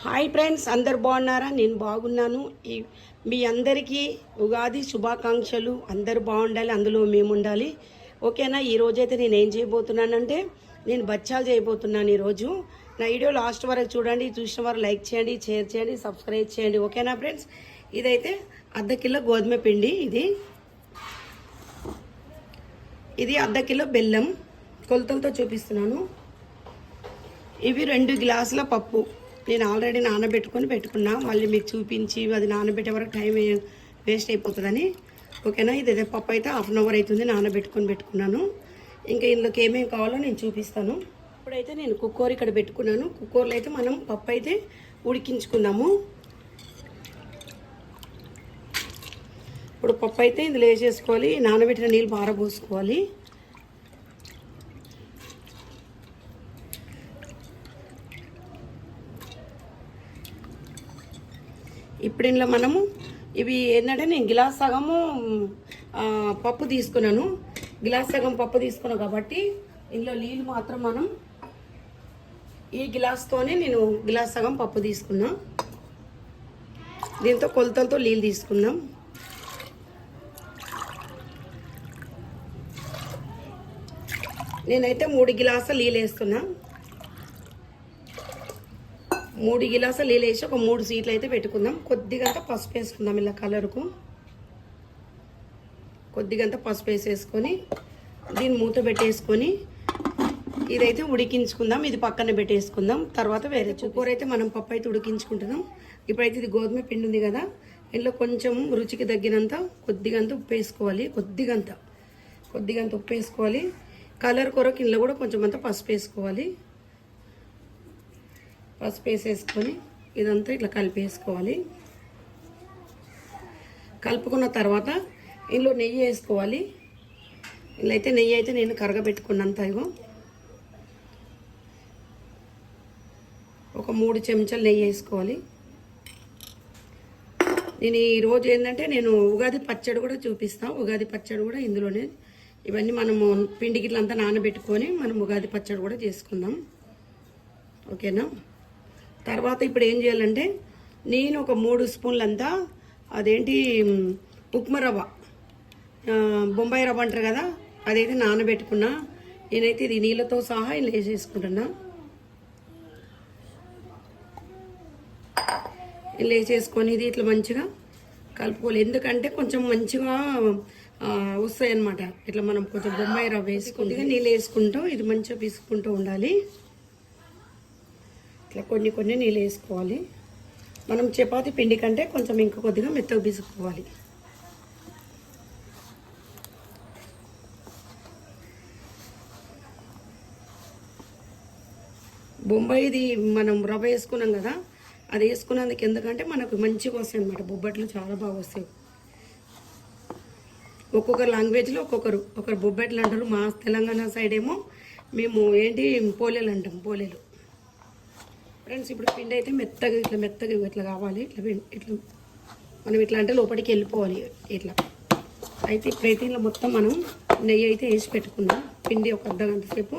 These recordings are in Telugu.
హాయ్ ఫ్రెండ్స్, అందరు బాగున్నారా? నేను బాగున్నాను. మీ అందరికీ ఉగాది శుభాకాంక్షలు. అందరు బాగుండాలి, అందులో మేము ఉండాలి. ఓకేనా? ఈరోజైతే నేను ఏం చేయబోతున్నానంటే నేను బచ్చాలు చేయబోతున్నాను. ఈరోజు నా వీడియో లాస్ట్ వరకు చూడండి. చూసిన వారు లైక్ చేయండి, షేర్ చేయండి, సబ్స్క్రైబ్ చేయండి. ఓకేనా ఫ్రెండ్స్? ఇదైతే అర్ధ కిలో గోధుమ పిండి, ఇది అర్ధ కిలో బెల్లం, కొలతలతో చూపిస్తున్నాను. ఇవి 2 గ్లాసుల పప్పు. నేను ఆల్రెడీ నానబెట్టుకొని పెట్టుకున్నా, మళ్ళీ మీకు చూపించి అది నానబెట్టే వరకు టైం వేస్ట్ అయిపోతుందని. ఓకేనా? ఇది పప్పు అయితే హాఫ్ అన్ అవర్ అవుతుంది నానబెట్టుకొని పెట్టుకున్నాను. ఇంకా ఇందులోకి ఏమేమి కావాలో నేను చూపిస్తాను. ఇప్పుడైతే నేను కుక్కర్ ఇక్కడ పెట్టుకున్నాను. కుక్కర్లో అయితే మనం పప్పు అయితే ఉడికించుకుందాము. ఇప్పుడు పప్పు అయితే ఇందులో వేసేసుకోవాలి. నానబెట్టిన నీళ్ళు పారబోసుకోవాలి. ఇప్పుడు ఇందులో మనము ఇవి ఏంటంటే నేను గిలాస్ సగము పప్పు తీసుకున్నాను. గిలాస్ సగం పప్పు తీసుకున్నాను కాబట్టి ఇందులో నీళ్ళు మాత్రం మనం ఈ గిలాస్తోనే నేను గిలాస్ సగం పప్పు తీసుకున్నా. దీంతో కొలతలతో నీళ్ళు తీసుకుందాం. నేనైతే 3 గిలాసుల నీళ్ళు వేస్తున్నా. 3 గిలాసుల నీళ్ళు వేసి ఒక 3 సీట్లు అయితే పెట్టుకుందాం. కొద్దిగంత పసుపు వేసుకుందాం, ఇలా కలర్కు కొద్దిగంత పసుపు వేసేసుకొని దీన్ని మూత పెట్టేసుకొని ఇదైతే ఉడికించుకుందాం. ఇది పక్కన పెట్టేసుకుందాం. తర్వాత వేరే కూర అయితే మనం పప్పు అయితే ఉడికించుకుంటున్నాం. ఇప్పుడైతే ఇది గోధుమ పిండి ఉంది కదా, ఇందులో కొంచెం రుచికి తగ్గినంత కొద్దిగంత ఉప్పు వేసుకోవాలి. కొద్దిగంత ఉప్పు వేసుకోవాలి. కలర్ కొరకు ఇందులో కూడా కొంచెం అంత పసుపు వేసుకోవాలి. పసుపు వేసేసుకొని ఇదంతా ఇట్లా కలిపేసుకోవాలి. కలుపుకున్న తర్వాత ఇందులో నెయ్యి వేసుకోవాలి. ఇలా అయితే నెయ్యి అయితే నేను కరగబెట్టుకున్నంత ఒక 3 చెంచాలు నెయ్యి వేసుకోవాలి. నేను ఈరోజు ఏంటంటే నేను ఉగాది పచ్చడి కూడా చూపిస్తాను. ఉగాది పచ్చడి కూడా ఇందులోనే, ఇవన్నీ మనము పిండి గిట్లంతా నానబెట్టుకొని మనం ఉగాది పచ్చడి కూడా చేసుకుందాం. ఓకేనా? తర్వాత ఇప్పుడు ఏం చేయాలంటే నేను ఒక 3 స్పూన్లంతా ఉప్మా రవ్వ, బొంబాయి రవ్వ అంటారు కదా, అదైతే నానబెట్టుకున్నా. నేనైతే ఇది నీళ్ళతో సహా ఇలా వేసేసుకుంటున్నా. ఇలా వేసేసుకొని ఇది ఇట్లా మంచిగా కలుపుకోవాలి. ఎందుకంటే కొంచెం మంచిగా వస్తాయి అన్నమాట. ఇట్లా మనం కొంచెం బొంబాయి రవ్వ వేసుకుంటే నీళ్ళు వేసుకుంటూ ఇది మంచిగా పీసుకుంటూ ఉండాలి. ఇట్లా కొన్ని నీళ్ళు వేసుకోవాలి. మనం చపాతీ పిండి కంటే కొంచెం ఇంకా కొద్దిగా మెత్తగా పీసుకోవాలి. బొంబాయిది మనం రవ్వ వేసుకున్నాం కదా, అది వేసుకున్నందుకు ఎందుకంటే మనకు మంచిగా వస్తాయి అన్నమాట. బొబ్బట్లు చాలా బాగా వస్తాయి. ఒక్కొక్కరు లాంగ్వేజ్లో ఒకరు బొబ్బట్లు అంటారు. మా తెలంగాణ సైడ్ ఏమో మేము పోలేలు అంటాం, పోలేలు. ఫ్రెండ్స్, ఇప్పుడు పిండి అయితే మెత్తగా ఇట్లా కావాలి. ఇట్లా మనం ఇట్లా అంటే లోపలికి వెళ్ళిపోవాలి ఇట్లా. అయితే ఇప్పుడైతే ఇలా మొత్తం మనం నెయ్యి అయితే వేసి పెట్టుకుందాం. పిండి ఒక అర్ధగంట సేపు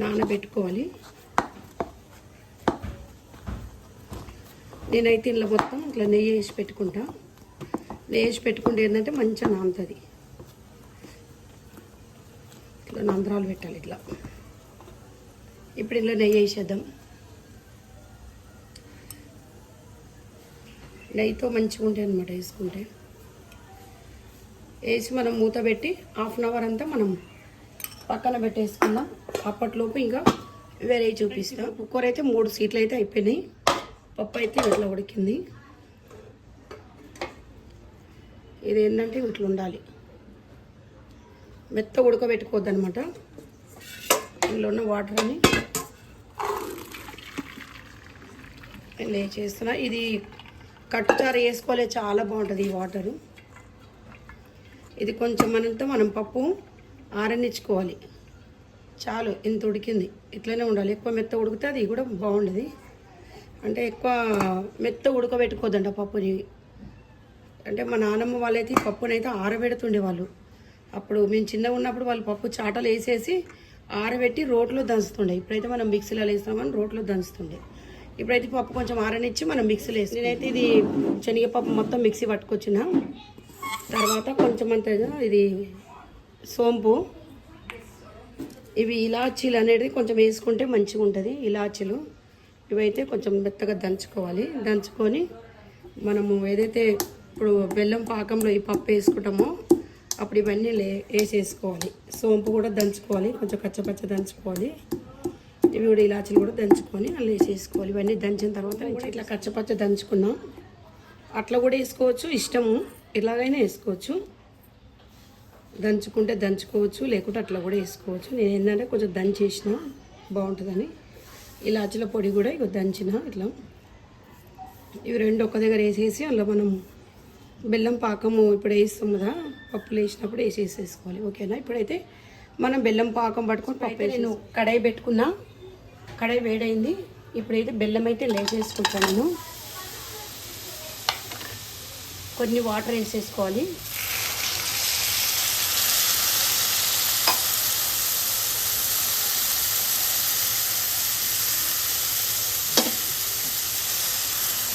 నానబెట్టుకోవాలి. నేనైతే ఇలా మొత్తం ఇట్లా నెయ్యి వేసి పెట్టుకుంటా. నెయ్యి వేసి పెట్టుకుంటే ఏంటంటే మంచిగా నానుతుంది. ఇట్లా నందరాలు పెట్టాలి ఇట్లా. ఇప్పుడు ఇలా నెయ్యి వేసేద్దాం. నెయ్యితో మంచిగా ఉంటాయి అన్నమాట వేసుకుంటే. వేసి మనం మూత పెట్టి హాఫ్ అన్ అవర్ అంతా మనం పక్కన పెట్టేసుకుందాం. అప్పట్లోపు ఇంకా వేరే చూపిస్తాం. కుక్కర్ అయితే 3 సీట్లు అయితే అయిపోయినాయి. పప్పు అయితే ఇట్లా ఉడికింది. ఇది ఏంటంటే ఇట్లా ఉండాలి, మెత్త ఉడకబెట్టుకోవద్దు అనమాట. ఇందులో ఉన్న వాటర్ని ఇలా చేస్తున్నా. ఇది కట్టుచారు వేసుకోలే, చాలా బాగుంటుంది ఈ వాటరు. ఇది కొంచెం మనం పప్పు ఆరనిచ్చుకోవాలి. చాలు, ఇంత ఉడికింది. ఇట్లనే ఉండాలి. ఎక్కువ మెత్త ఉడికితే అది కూడా బాగుండదు. అంటే ఎక్కువ మెత్త ఉడకబెట్టుకోవద్దంట పప్పుని. అంటే మా నాన్నమ్మ వాళ్ళైతే ఈ పప్పునైతే ఆరబెడుతుండే వాళ్ళు. అప్పుడు మేము చిన్నగా ఉన్నప్పుడు వాళ్ళు పప్పు చాటలు వేసేసి ఆరబెట్టి రోట్లో దంచుతుండే. ఇప్పుడైతే మనం మిక్సీలో వేస్తామని రోట్లో దంచుతుండే. ఇప్పుడైతే పప్పు కొంచెం ఆరనిచ్చి మనం మిక్సీలో వేసి నేనైతే ఇది శనగపప్పు మొత్తం మిక్సీ పట్టుకొచ్చిన తర్వాత కొంచెం అంత ఇది సోంపు ఇవి ఇలాచీలు అనేది కొంచెం వేసుకుంటే మంచిగా ఉంటుంది. ఇలాచీలు ఇవైతే కొంచెం మెత్తగా దంచుకోవాలి. దంచుకొని మనము ఏదైతే ఇప్పుడు బెల్లం పాకంలో ఈ పప్పు వేసుకుంటామో అప్పుడు ఇవన్నీ వేసేసుకోవాలి. సోంపు కూడా దంచుకోవాలి, కొంచెం కచ్చపచ్చ దంచుకోవాలి. ఇవి కూడా ఇలాచీలు కూడా దంచుకొని అలా వేసేసుకోవాలి. ఇవన్నీ దంచిన తర్వాత కూడా ఇట్లా కచ్చపచ్చ దంచుకున్నాం. అట్లా కూడా వేసుకోవచ్చు, ఇష్టము ఇలాగైనా వేసుకోవచ్చు. దంచుకుంటే దంచుకోవచ్చు, లేకుంటే అట్లా కూడా వేసుకోవచ్చు. నేను ఏంటంటే కొంచెం దంచేసిన బాగుంటుందని ఇలాచీల పొడి కూడా ఇక దంచిన ఇట్లా ఇవి రెండు ఒక్క దగ్గర వేసేసి అందులో మనం బెల్లం పాకము ఇప్పుడు వేస్తాం కదా, పప్పులు వేసినప్పుడు వేసేసుకోవాలి. ఓకేనా? ఇప్పుడైతే మనం బెల్లం పాకం పట్టుకొని పప్పు నేను కడాయి పెట్టుకున్నా. కడాయి వేడైంది. ఇప్పుడైతే బెల్లం అయితే లేచేసుకుంటాను. నేను కొన్ని వాటర్ వేసేసుకోవాలి.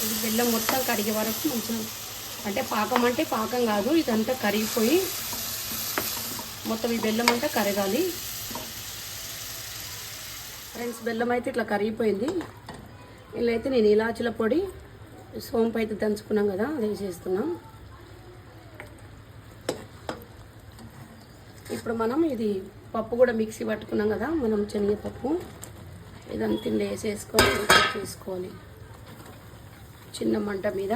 ఇది బెల్లం మొత్తం కరిగే వరకు మంచిగా, అంటే పాకం కాదు, ఇదంతా కరిగిపోయి మొత్తం ఈ బెల్లం అంతా కరగాలి. ఫ్రెండ్స్, బెల్లం అయితే ఇట్లా కరిగిపోయింది. ఇలా అయితే నేను ఇలాచీల పొడి సోంపు అయితే దంచుకున్నాం కదా, అది వేసేస్తున్నాం. ఇప్పుడు మనం ఇది పప్పు కూడా మిక్సీ పట్టుకున్నాం కదా, మనం శనగపప్పు ఇదంతా వేసేసుకొని చేసుకోవాలి చిన్న మంట మీద.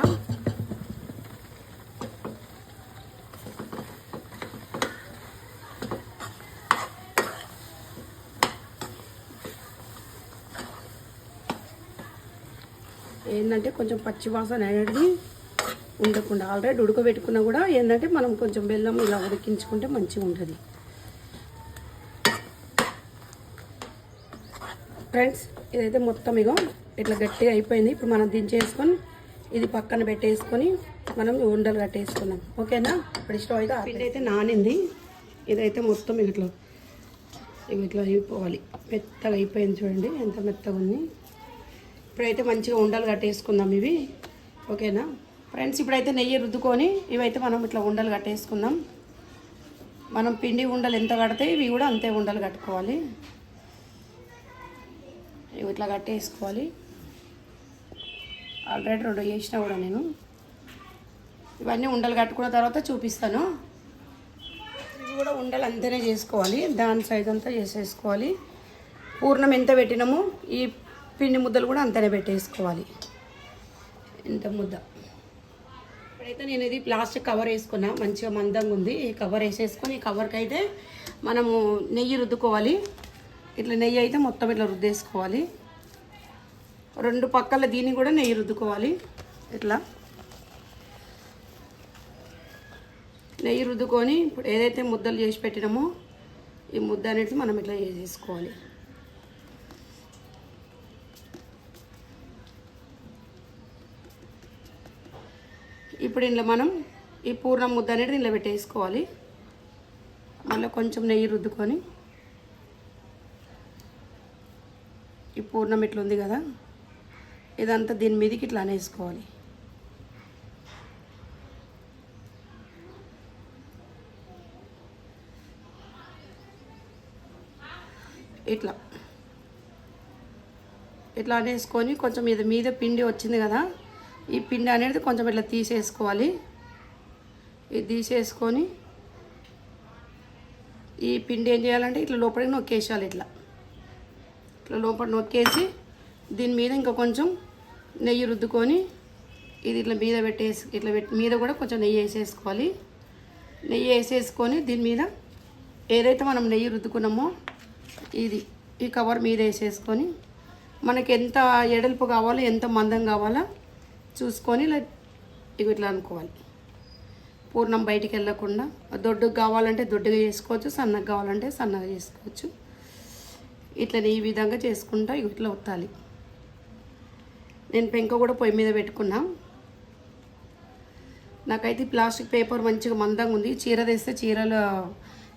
ఏంటంటే కొంచెం పచ్చి వాసన అనేది ఉండకుండా ఆల్రెడీ ఉడకబెట్టుకున్నా కూడా ఏంటంటే మనం కొంచెం బెల్లం ఇలా ఉడికించుకుంటే మంచిగా ఉంటుంది. ఫ్రెండ్స్, ఇదైతే మొత్తం ఇగో ఇట్లా గట్టిగా అయిపోయింది. ఇప్పుడు మనం దించేసుకొని ఇది పక్కన పెట్టేసుకొని మనం ఉండలు కట్టేసుకున్నాం. ఓకేనా? ఇప్పుడు స్టవ్ అయితే పిండి అయితే నానింది. ఇదైతే మొత్తం ఇట్లా ఇట్లా అయిపోవాలి. మెత్తగా అయిపోయింది. చూడండి ఎంత మెత్తగా ఉంది. ఇప్పుడైతే మంచిగా ఉండలు కట్టేసుకుందాం ఇవి. ఓకేనా ఫ్రెండ్స్? ఇప్పుడైతే నెయ్యి రుద్దుకొని ఇవైతే మనం ఇట్లా ఉండలు కట్టేసుకుందాం. మనం పిండి ఉండలు ఎంత కడితే ఇవి కూడా అంతే ఉండలు కట్టుకోవాలి. ఇవి ఇట్లా కట్టేసుకోవాలి. ఆల్రెడీ రెండు చేసినా కూడా నేను. ఇవన్నీ ఉండలు కట్టుకున్న తర్వాత చూపిస్తాను. ఇవి కూడా ఉండలు అంతనే చేసుకోవాలి. దాని సైజ్ అంతా చేసేసుకోవాలి. పూర్ణం ఎంత పెట్టినామో ఈ పిండి ముద్దలు కూడా అంతనే పెట్టేసుకోవాలి. ఇంత ముద్ద. ఇప్పుడైతే నేను ఇది ప్లాస్టిక్ కవర్ వేసుకున్నా, మంచిగా మందంగా ఉంది. ఈ కవర్ వేసేసుకొని ఈ కవర్కి అయితే మనము నెయ్యి రుద్దుకోవాలి. ఇట్లా నెయ్యి అయితే మొత్తం ఇట్లా రుద్దేసుకోవాలి. రెండు పక్కల దీన్ని కూడా నెయ్యి రుద్దుకోవాలి. ఇట్లా నెయ్యి రుద్దుకొని ఇప్పుడు ఏదైతే ముద్దలు చేసి పెట్టినామో ఈ ముద్ద అనేది మనం ఇట్లా చేసేసుకోవాలి. ఇప్పుడు ఇందులో మనం ఈ పూర్ణం ముద్ద అనేది ఇందులో పెట్టేసుకోవాలి. మళ్ళీ కొంచెం నెయ్యి రుద్దుకొని ఈ పూర్ణం ఇట్లా ఉంది కదా, ఇదంతా దీని మీదకి ఇట్లా అనేసుకోవాలి. ఇట్లా ఇట్లా అనేసుకొని కొంచెం ఇది మీద పిండి వచ్చింది కదా, ఈ పిండి అనేది కొంచెం ఇట్లా తీసేసుకోవాలి. ఇది తీసేసుకొని ఈ పిండి ఏం చేయాలంటే ఇట్లా లోపలికి నొక్కేసాలి. ఇట్లా ఇట్లా లోపల నొక్కేసి దీని మీద ఇంకా కొంచెం నెయ్యి రుద్దుకొని ఇది ఇట్లా మీద పెట్టేసి ఇట్లా మీద కూడా కొంచెం నెయ్యి వేసేసుకోవాలి. నెయ్యి వేసేసుకొని దీని మీద ఏదైతే మనం నెయ్యి రుద్దుకున్నామో ఇది ఈ కవర్ మీద వేసేసుకొని మనకి ఎంత ఎడల్పు కావాలో ఎంత మందం కావాలో చూసుకొని ఇట్లా అనుకోవాలి. పూర్ణం బయటికి వెళ్ళకుండా. దొడ్డుగా కావాలంటే దొడ్డుగా చేసుకోవచ్చు, సన్నగా కావాలంటే సన్నగా చేసుకోవచ్చు. ఇట్లా ఈ విధంగా చేసుకుంటా ఇట్లా ఒత్తాలి. నేను పెంక కూడా పొయ్యి మీద పెట్టుకున్నా. నాకైతే ప్లాస్టిక్ పేపర్ మంచిగా మందంగా ఉంది. చీర తెస్తే చీరల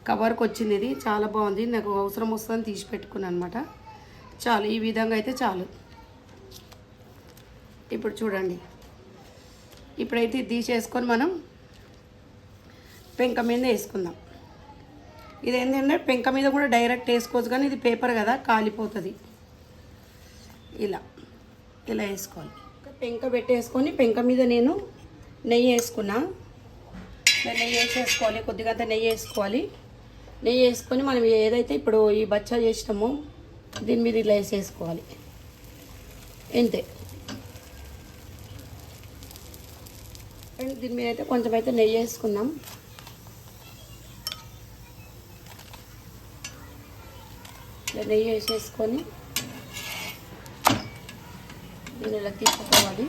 కవర్కి వచ్చింది. ఇది చాలా బాగుంది. నాకు అవసరం వస్తుందని తీసి పెట్టుకున్నాను అనమాట. చాలు, ఈ విధంగా అయితే చాలు. ఇప్పుడు చూడండి, ఇప్పుడైతే ఇది తీసేసుకొని మనం పెంక మీద వేసుకుందాం. ఇది ఏంటంటే పెంక మీద కూడా డైరెక్ట్ వేసుకోవచ్చు, కానీ ఇది పేపర్ కదా కాలిపోతుంది. ఇలా ఇలా వేసుకోవాలి. పెంక పెట్టేసుకొని పెంక మీద నేను నెయ్యి వేసుకున్నా. నెయ్యి వేసేసుకోవాలి, కొద్దిగా నెయ్యి వేసుకోవాలి. నెయ్యి వేసుకొని మనం ఏదైతే ఇప్పుడు ఈ బచ్చా చేసినామో దీని మీద ఇలా వేసేసుకోవాలి. అంతే. అండ్ దీని మీద అయితే కొంచెం అయితే నెయ్యి వేసుకున్నాం. ఇలా నెయ్యి వేసేసుకొని దీన్ని ఇలా తీసుకోవాలి.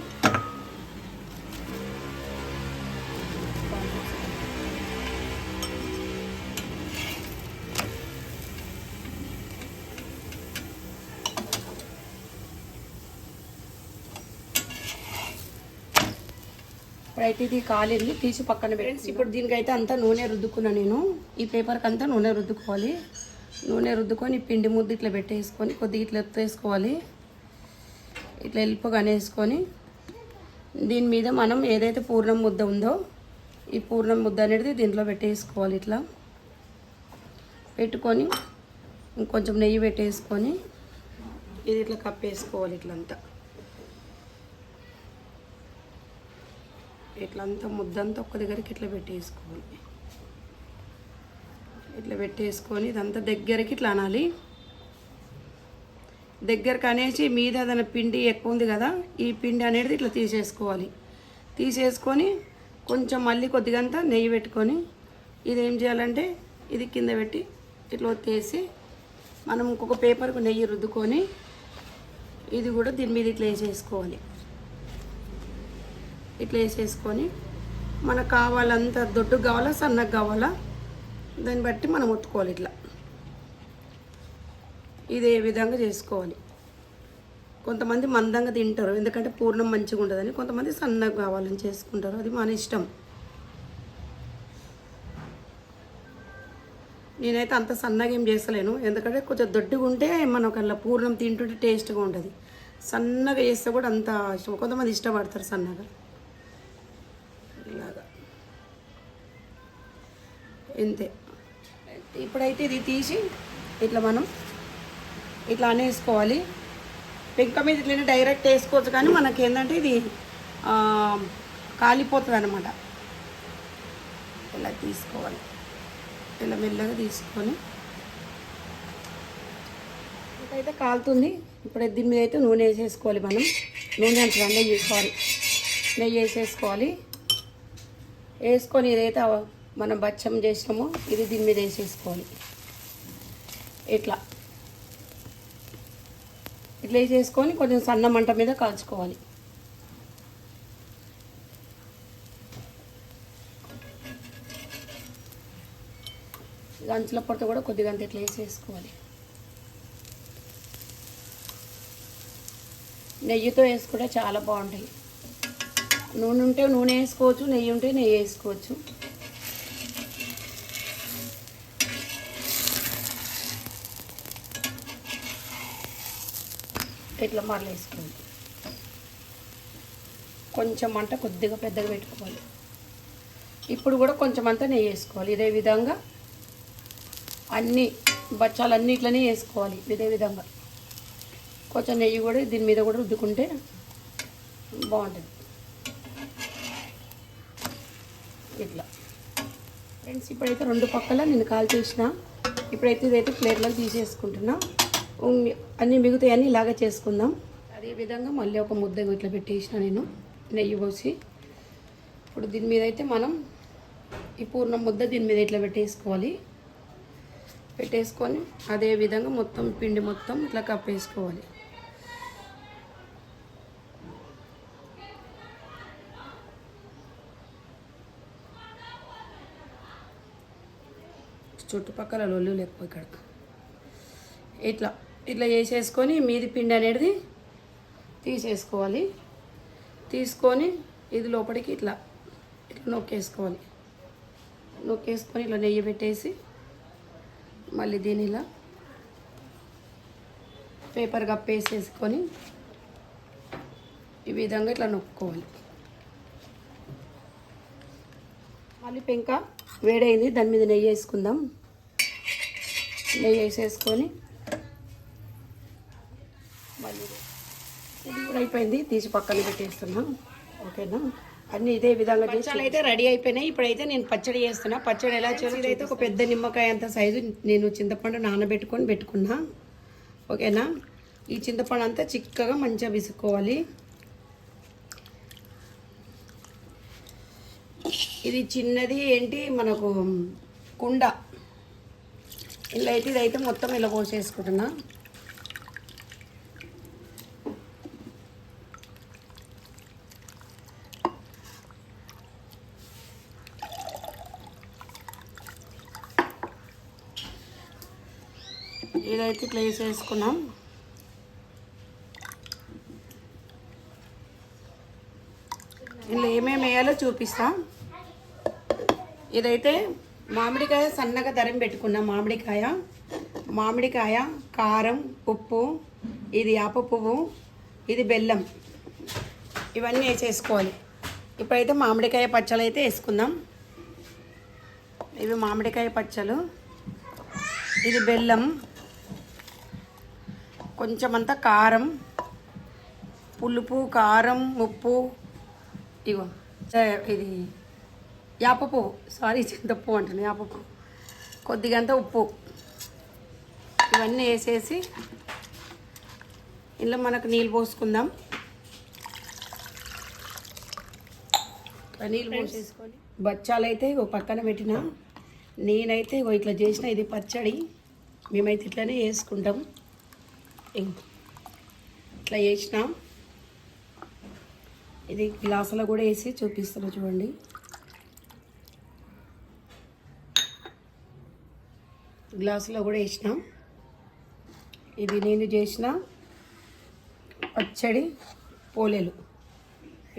ఇప్పుడైతే ఇది కాలింది, తీసి పక్కన పెట్టి ఇప్పుడు దీనికైతే అంతా నూనె రుద్దుకున్నా నేను. ఈ పేపర్కి అంతా నూనె రుద్దుకోవాలి. నూనె రుద్దుకొని పిండి ముద్ద ఇట్లా పెట్టేసుకొని కొద్దిగా ఇట్లా ఎత్తేసుకోవాలి. ఇట్లా ఎల్పుగా అనేసుకొని దీని మీద మనం ఏదైతే పూర్ణం ముద్ద ఉందో ఈ పూర్ణం ముద్ద అనేది దీంట్లో పెట్టేసుకోవాలి. ఇట్లా పెట్టుకొని ఇంకొంచెం నెయ్యి పెట్టేసుకొని ఇది ఇట్లా కప్పేసుకోవాలి. ఇట్లంతా ఇట్లంతా ముద్దంతా ఒక్క దగ్గరికి ఇట్లా పెట్టేసుకోవాలి. ఇట్లా పెట్టేసుకొని ఇదంతా దగ్గరికి ఇట్లా అనాలి. దగ్గరకు అనేసి మీద ఏదైనా పిండి ఎక్కువ ఉంది కదా, ఈ పిండి అనేది ఇట్లా తీసేసుకోవాలి. తీసేసుకొని కొంచెం మళ్ళీ కొద్దిగంతా నెయ్యి పెట్టుకొని ఇది ఏం చేయాలంటే ఇది కింద పెట్టి ఇట్లా ఒత్తేసి మనం ఇంకొక పేపర్కు నెయ్యి రుద్దుకొని ఇది కూడా దీని మీద ఇట్లా వేసేసుకోవాలి. ఇట్లా వేసేసుకొని మనకు కావాలంత దొడ్డుగా కావాలా సన్నగా కావాలా దాన్ని బట్టి మనం ఒత్తుకోవాలి. ఇట్లా ఇదే విధంగా చేసుకోవాలి. కొంతమంది మందంగా తింటారు, ఎందుకంటే పూర్ణం మంచిగా ఉంటుందని. కొంతమంది సన్నగా కావాలని చేసుకుంటారు, అది మన ఇష్టం. నేనైతే అంత సన్నగా ఏం చేస్తలేను, ఎందుకంటే కొంచెం దొడ్డుగా ఉంటే మనకు అలా పూర్ణం తింటుంటే టేస్ట్గా ఉంటుంది. సన్నగా చేస్తే కూడా అంత ఇష్టం, కొంతమంది ఇష్టపడతారు సన్నగా. ఇలాగా ఇంతే. ఇప్పుడైతే ఇది తీసి ఇట్లా మనం ఇట్లా అనేసుకోవాలి. పెంక మీద ఇట్లా డైరెక్ట్ వేసుకోవచ్చు, కానీ మనకి ఏంటంటే ఇది కాలిపోతుంది అన్నమాట. ఇలా తీసుకోవాలి, ఇలా మెల్లగా తీసుకొని ఇప్పుడైతే కాలుతుంది. ఇప్పుడు దీని మీద అయితే నూనె వేసేసుకోవాలి. మనం నూనె అంటే నెయ్యి వేసేసుకోవాలి. వేసుకొని ఏదైతే మనం బచ్చం చేసినామో ఇది దీని మీద వేసేసుకోవాలి. ఇట్లా ఇట్లా వేసేసుకొని కొంచెం సన్న మంట మీద కాల్చుకోవాలి. గంచుల పొట్ట కూడా కొద్దిగా అంత ఇట్లా వేసేసుకోవాలి. నెయ్యితో వేసుకుంటే చాలా బాగుంటాయి. నూనె ఉంటే నూనె వేసుకోవచ్చు, నెయ్యి ఉంటే నెయ్యి వేసుకోవచ్చు. ఇట్లా మరలు వేసుకోవాలి. కొంచెం మంట కొద్దిగా పెద్దగా పెట్టుకోవాలి. ఇప్పుడు కూడా కొంచెం అంతా నెయ్యి వేసుకోవాలి. ఇదే విధంగా అన్ని బచ్చాలన్నీ ఇట్లనే వేసుకోవాలి. ఇదే విధంగా కొంచెం నెయ్యి కూడా దీని మీద కూడా రుద్దుకుంటే బాగుంటుంది. ఇట్లా ఫ్రెండ్స్, ఇప్పుడైతే రెండు పక్కల నేను కాల్ చేసిన. ఇప్పుడైతే ఇదైతే ప్లేట్లో తీసేసుకుంటున్నా. అన్నీ మిగతాయన్నీ ఇలాగే చేసుకుందాం. అదేవిధంగా మళ్ళీ ఒక ముద్ద ఇట్లా పెట్టేసిన నేను నెయ్యి పోసి. ఇప్పుడు దీని మీద అయితే మనం ఈ పూర్ణ ముద్ద దీని మీద ఇట్లా పెట్టేసుకోవాలి. పెట్టేసుకొని అదేవిధంగా మొత్తం పిండి మొత్తం ఇట్లా కప్పేసుకోవాలి. చుట్టుపక్కల లొల్లు లేకపోయి ఇక్కడ ఇట్లా ఇట్లా చేసేసుకొని మీది పిండి అనేది తీసేసుకోవాలి. తీసుకొని ఇది లోపలికి ఇట్లా ఇట్లా నొక్కేసుకోవాలి. నొక్కేసుకొని ఇట్లా నెయ్యి పెట్టేసి మళ్ళీ దీని ఇలా పేపర్ కప్పేసేసుకొని ఈ విధంగా ఇట్లా నొక్కుకోవాలి. మళ్ళీ పెంక వేడైంది, దాని మీద నెయ్యి వేసుకుందాం. నెయ్యి వేసేసుకొని మళ్ళీ ఇది కూడా అయిపోయింది, తీసి పక్కన పెట్టేస్తున్నాం. ఓకేనా, అన్నీ ఇదే విధంగా పచ్చళ్ళు అయితే రెడీ అయిపోయినాయి. ఇప్పుడైతే నేను పచ్చడి చేస్తున్నా. పచ్చడి ఎలా చేయాలి, ఇదైతే ఒక పెద్ద నిమ్మకాయ అంత సైజు నేను చింతపండు నానబెట్టుకొని పెట్టుకున్నా. ఓకేనా, ఈ చింతపండు అంతా చిక్కగా మంచిగా విసుక్కోవాలి. ఇది చిన్నది ఏంటి మనకు కుండ, ఇలా అయితే ఇదైతే మొత్తం ఇలా పోసేసుకుంటున్నా. ఇదైతే ఇట్లా వేసేసుకున్నాం. ఇందులో ఏమేమి వేయాలో చూపిస్తా. ఇదైతే మామిడికాయ సన్నగా తరిమి పెట్టుకున్నాం. మామిడికాయ, కారం, ఉప్పు, ఇది యాప పువ్వు, ఇది బెల్లం, ఇవన్నీ వేసేసుకోవాలి. ఇప్పుడైతే మామిడికాయ పచ్చళ్ళు అయితే వేసుకుందాం. ఇవి మామిడికాయ పచ్చళ్ళు, ఇది బెల్లం, కొంచెం అంతా కారం, పులుపు, కారం, ఉప్పు, ఇగో ఇది యాప పువ్వు, సారీ చింతపువ్వు అంటాను, యాప పువ్వు, కొద్దిగా అంతా ఉప్పు, ఇవన్నీ వేసేసి ఇందులో మనకు నీళ్ళు పోసుకుందాం. నీళ్ళు పోసేసుకొని బచ్చాలు అయితే ఇగో పక్కన పెట్టిన. నేనైతే ఇగో ఇట్లా చేసిన, ఇది పచ్చడి మేమైతే ఇట్లానే వేసుకుంటాం. ఇట్లా చేసినాం. ఇది గ్లాసులో కూడా వేసి చూపిస్తాను చూడండి. గ్లాసులో కూడా వేసినాం. ఇది నేను చేసిన పచ్చడి పోలేలు,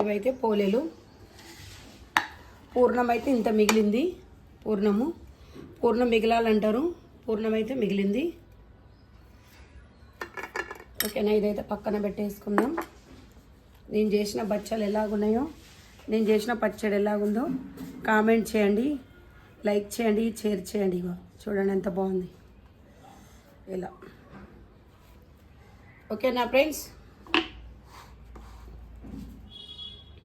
ఇవైతే పోలేలు. పూర్ణం అయితే ఇంత మిగిలింది. పూర్ణం మిగిలాలంటారు, పూర్ణం అయితే మిగిలింది. ఓకేనా, ఇదైతే పక్కన పెట్టేసుకుందాం. నేను చేసిన బచ్చాలు ఎలాగున్నాయో, నేను చేసిన పచ్చడి ఎలాగుందో కామెంట్ చేయండి, లైక్ చేయండి, షేర్ చేయండి. ఇగో చూడండి ఎంత బాగుంది ఇలా. ఓకేనా ఫ్రెండ్స్.